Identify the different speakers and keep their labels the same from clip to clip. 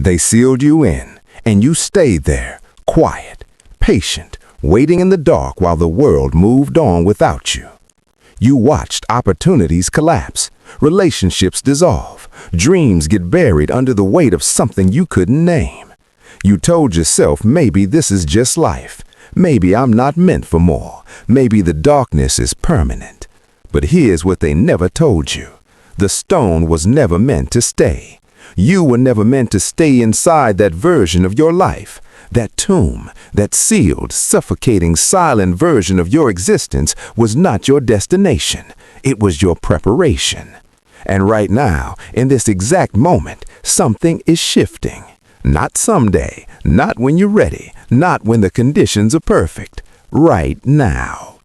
Speaker 1: They sealed you in, and you stayed there, quiet, patient, waiting in the dark while the world moved on without you. You watched opportunities collapse, relationships dissolve, dreams get buried under the weight of something you couldn't name. You told yourself maybe this is just life. Maybe I'm not meant for more. Maybe the darkness is permanent. But here's what they never told you. The stone was never meant to stay. You were never meant to stay inside that version of your life. That tomb, that sealed, suffocating, silent version of your existence was not your destination. It was your preparation. And right now, in this exact moment, something is shifting. Not someday, not when you're ready, not when the conditions are perfect. Right now.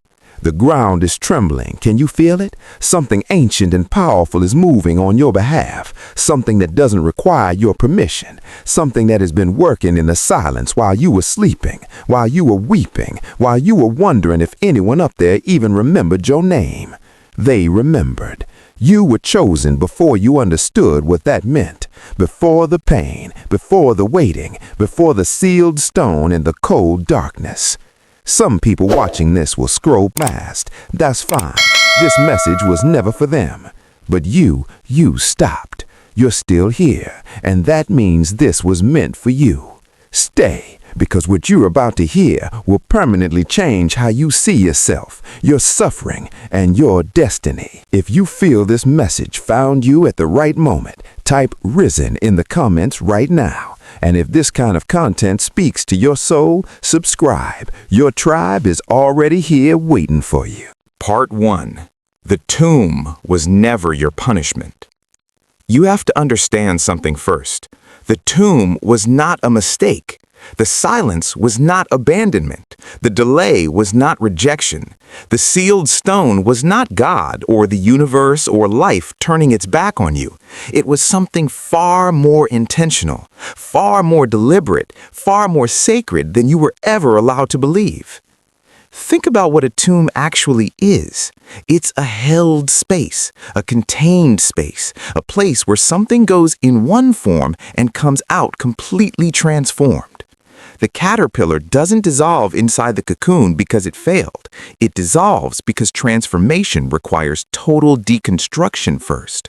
Speaker 1: The ground is trembling. Can you feel it? Something ancient and powerful is moving on your behalf. Something that doesn't require your permission. Something that has been working in the silence while you were sleeping, while you were weeping, while you were wondering if anyone up there even remembered your name. They remembered. You were chosen before you understood what that meant. Before the pain, before the waiting, before the sealed stone in the cold darkness. Some people watching this will scroll past. That's fine. This message was never for them. But you stopped. You're still here, and that means this was meant for you. Stay, because what you're about to hear will permanently change how you see yourself, your suffering, and your destiny. If you feel this message found you at the right moment, type "Risen" in the comments right now. And if this kind of content speaks to your soul, subscribe. Your tribe is already here waiting for you.
Speaker 2: Part 1. The tomb was never your punishment. You have to understand something first. The tomb was not a mistake. The silence was not abandonment. The delay was not rejection. The sealed stone was not God or the universe or life turning its back on you. It was something far more intentional, far more deliberate, far more sacred than you were ever allowed to believe. Think about what a tomb actually is. It's a held space, a contained space, a place where something goes in one form and comes out completely transformed. The caterpillar doesn't dissolve inside the cocoon because it failed. It dissolves because transformation requires total deconstruction first.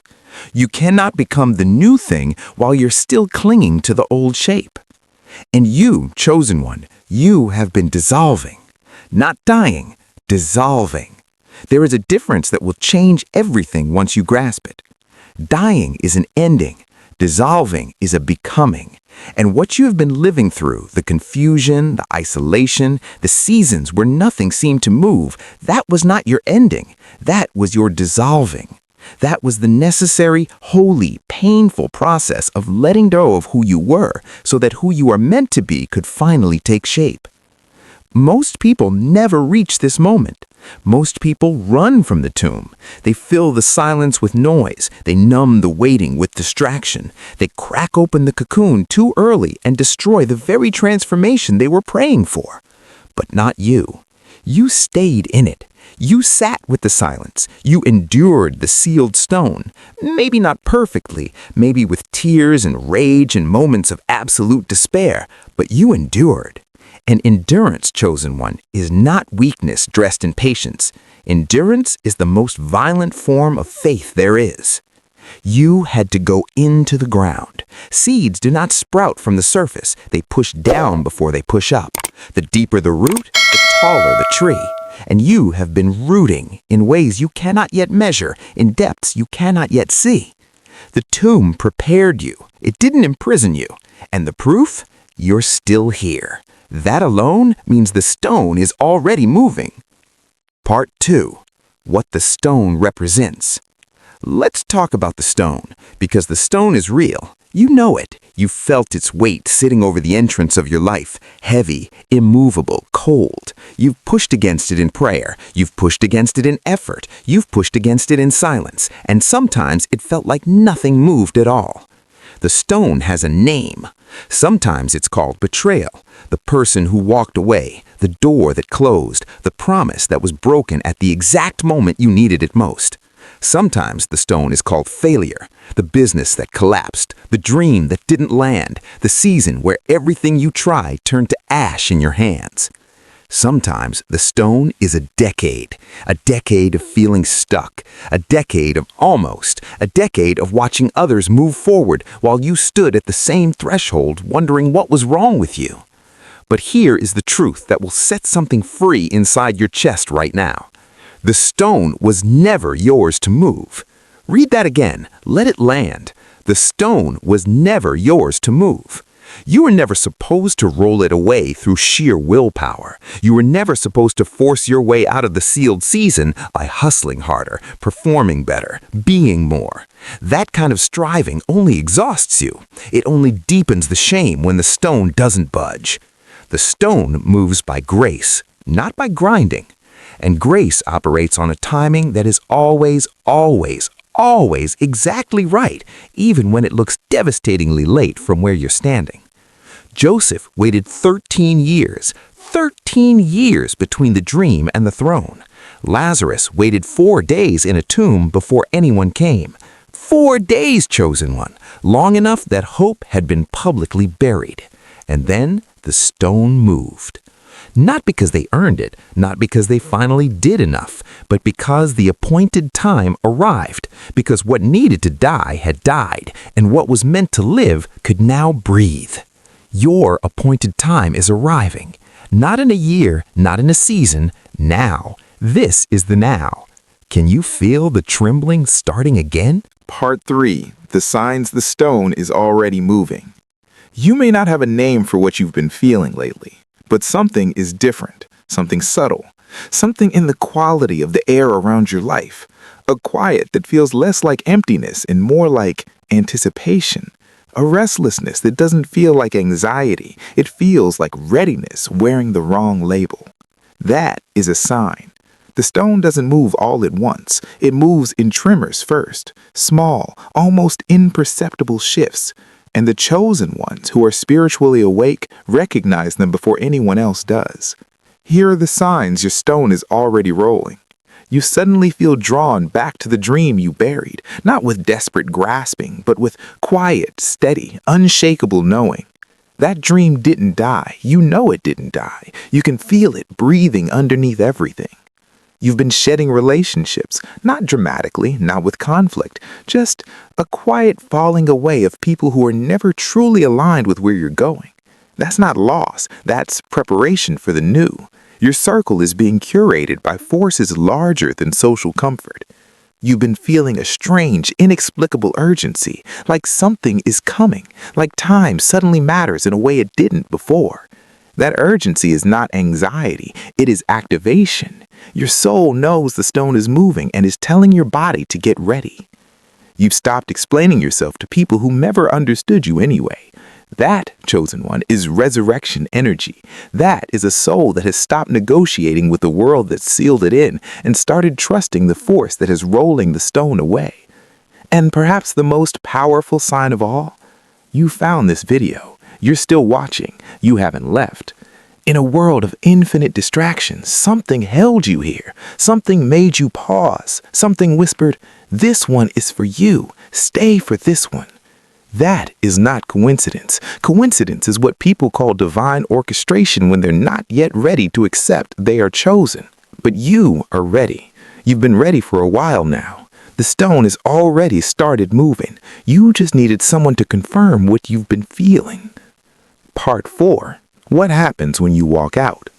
Speaker 2: You cannot become the new thing while you're still clinging to the old shape. And you, chosen one, you have been dissolving. Not dying, dissolving. There is a difference that will change everything once you grasp it. Dying is an ending. Dissolving is a becoming. And what you have been living through, the confusion, the isolation, the seasons where nothing seemed to move, that was not your ending. That was your dissolving. That was the necessary, holy, painful process of letting go of who you were so that who you are meant to be could finally take shape. Most people never reach this moment. Most people run from the tomb. They fill the silence with noise. They numb the waiting with distraction. They crack open the cocoon too early and destroy the very transformation they were praying for. But not you. You stayed in it. You sat with the silence. You endured the sealed stone. Maybe not perfectly, maybe with tears and rage and moments of absolute despair, but you endured. And endurance, chosen one, is not weakness dressed in patience. Endurance is the most violent form of faith there is. You had to go into the ground. Seeds do not sprout from the surface. They push down before they push up. The deeper the root, the taller the tree. And you have been rooting in ways you cannot yet measure, in depths you cannot yet see. The tomb prepared you. It didn't imprison you. And the proof? You're still here. That alone means the stone is already moving. Part 2. What the stone represents. Let's talk about the stone, because the stone is real. You know it. You felt its weight sitting over the entrance of your life, heavy, immovable, cold. You've pushed against it in prayer. You've pushed against it in effort. You've pushed against it in silence. And sometimes it felt like nothing moved at all. The stone has a name. Sometimes it's called betrayal, the person who walked away, the door that closed, the promise that was broken at the exact moment you needed it most. Sometimes the stone is called failure,
Speaker 1: The business that collapsed, the dream that didn't land, the season where everything you tried turned to ash in your hands. Sometimes the stone is a decade of feeling stuck, a decade of almost, a decade of watching others move forward while you stood at the same threshold wondering what was wrong with you. But here is the truth that will set something free inside your chest right now. The stone was never yours to move. Read that again. Let it land. The stone was never yours to move. You were never supposed to roll it away through sheer willpower. You were never supposed to force your way out of the sealed season by hustling harder, performing better, being more. That kind of striving only exhausts you. It only deepens the shame when the stone doesn't budge. The stone moves by grace, not by grinding. And grace operates on a timing that is always exactly right, even when it looks devastatingly late from where you're standing. Joseph waited 13 years between the dream and the throne. Lazarus waited 4 days in a tomb before anyone came. 4 days, chosen one, long enough that hope had been publicly buried. And then the stone moved. Not because they earned it, not because they finally did enough, but because the appointed time arrived, because what needed to die had died, and what was meant to live could now breathe. Your appointed time is arriving. Not in a year, not in a season, now. This is the now. Can you feel the trembling starting again?
Speaker 2: Part 3. The signs the stone is already moving. You may not have a name for what you've been feeling lately, but something is different, something subtle, something in the quality of the air around your life, a quiet that feels less like emptiness and more like anticipation, a restlessness that doesn't feel like anxiety, it feels like readiness wearing the wrong label. That is a sign. The stone doesn't move all at once. It moves in tremors first, small, almost imperceptible shifts. And the chosen ones who are spiritually awake recognize them before anyone else does. Here are the signs your stone is already rolling. You suddenly feel drawn back to the dream you buried, not with desperate grasping, but with quiet, steady, unshakable knowing. That dream didn't die. You know it didn't die. You can feel it breathing underneath everything. You've been shedding relationships, not dramatically, not with conflict, just a quiet falling away of people who are never truly aligned with where you're going. That's not loss, that's preparation for the new. Your circle is being curated by forces larger than social comfort. You've been feeling a strange, inexplicable urgency, like something is coming, like time suddenly matters in a way it didn't before. That urgency is not anxiety, it is activation. Your soul knows the stone is moving and is telling your body to get ready. You've stopped explaining yourself to people who never understood you anyway. That, chosen one, is resurrection energy. That is a soul that has stopped negotiating with the world that sealed it in and started trusting the force that is rolling the stone away. And perhaps the most powerful sign of all, you found this video. You're still watching. You haven't left. In a world of infinite distractions, something held you here. Something made you pause. Something whispered, "This one is for you. Stay for this one." That is not coincidence. Coincidence is what people call divine orchestration when they're not yet ready to accept they are chosen. But you are ready. You've been ready for a while now. The stone has already started moving. You just needed someone to confirm what you've been feeling. Part 4. What happens when you walk out?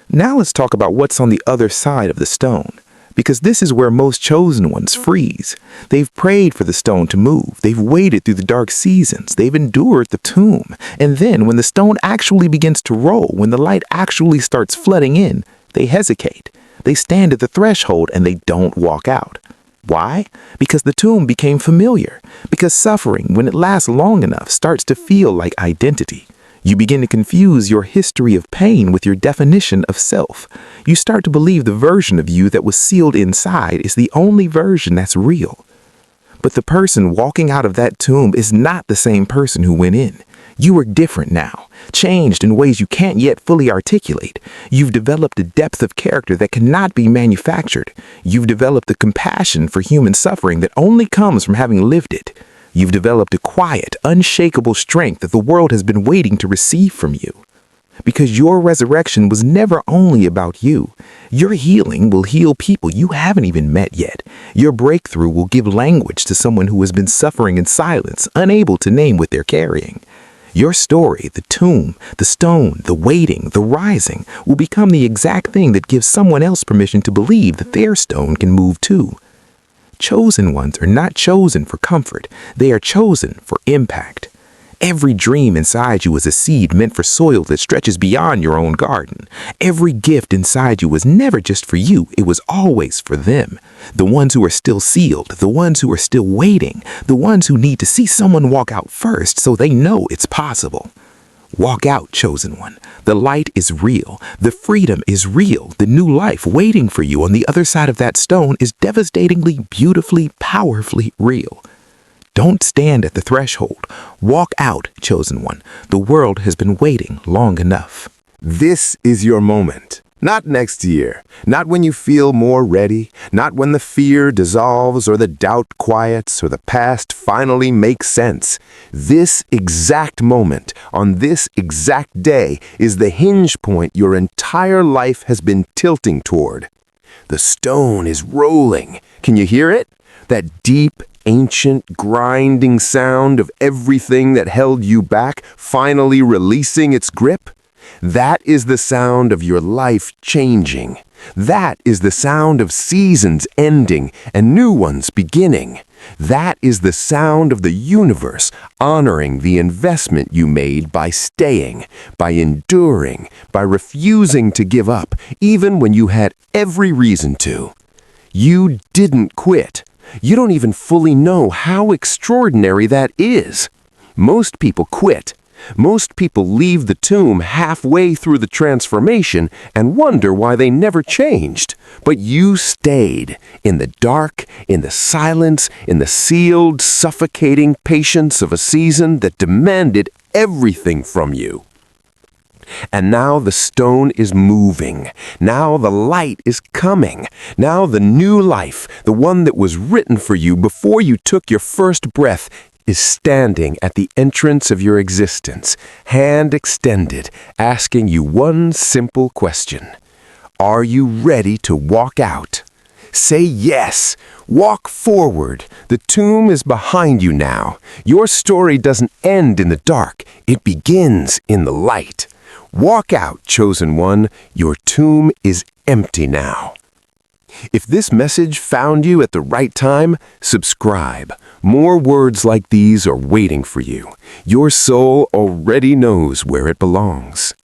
Speaker 2: Now let's talk about what's on the other side of the stone. Because this is where most chosen ones freeze. They've prayed for the stone to move. They've waited through the dark seasons. They've endured the tomb. And then when the stone actually begins to roll, when the light actually starts flooding in, they hesitate. They stand at the threshold and they don't walk out. Why? Because the tomb became familiar. Because suffering, when it lasts long enough, starts to feel like identity. You begin to confuse your history of pain with your definition of self. You start to believe the version of you that was sealed inside is the only version that's real. But the person walking out of that tomb is not the same person who went in. You are different now, changed in ways you can't yet fully articulate. You've developed a depth of character that cannot be manufactured. You've developed a compassion for human suffering that only comes from having lived it. You've developed a quiet, unshakable strength that the world has been waiting to receive from you. Because your resurrection was never only about you. Your healing will heal people you haven't even met yet. Your breakthrough will give language to someone who has been suffering in silence, unable to name what they're carrying. Your story, the tomb, the stone, the waiting, the rising, will become the exact thing that gives someone else permission to believe that their stone can move too. Chosen ones are not chosen for comfort. They are chosen for impact. Every dream inside you is a seed meant for soil that stretches beyond your own garden. Every gift inside you was never just for you, it was always for them. The ones who are still sealed, the ones who are still waiting, the ones who need to see someone walk out first so they know it's possible. Walk out, chosen one. The light is real. The freedom is real. The new life waiting for you on the other side of that stone is devastatingly, beautifully, powerfully real. Don't stand at the threshold. Walk out, chosen one. The world has been waiting long enough.
Speaker 1: This is your moment. Not next year. Not when you feel more ready. Not when the fear dissolves or the doubt quiets or the past finally makes sense. This exact moment, on this exact day, is the hinge point your entire life has been tilting toward. The stone is rolling. Can you hear it? That deep, ancient, grinding sound of everything that held you back finally releasing its grip? That is the sound of your life changing. That is the sound of seasons ending and new ones beginning. That is the sound of the universe honoring the investment you made by staying, by enduring, by refusing to give up, even when you had every reason to. You didn't quit. You don't even fully know how extraordinary that is. Most people quit. Most people leave the tomb halfway through the transformation and wonder why they never changed. But you stayed in the dark, in the silence, in the sealed, suffocating patience of a season that demanded everything from you. And now the stone is moving. Now the light is coming. Now the new life, the one that was written for you before you took your first breath, is standing at the entrance of your existence, hand extended, asking you one simple question. Are you ready to walk out? Say yes. Walk forward. The tomb is behind you now. Your story doesn't end in the dark. It begins in the light. Walk out, chosen one. Your tomb is empty now. If this message found you at the right time, subscribe. More words like these are waiting for you. Your soul already knows where it belongs.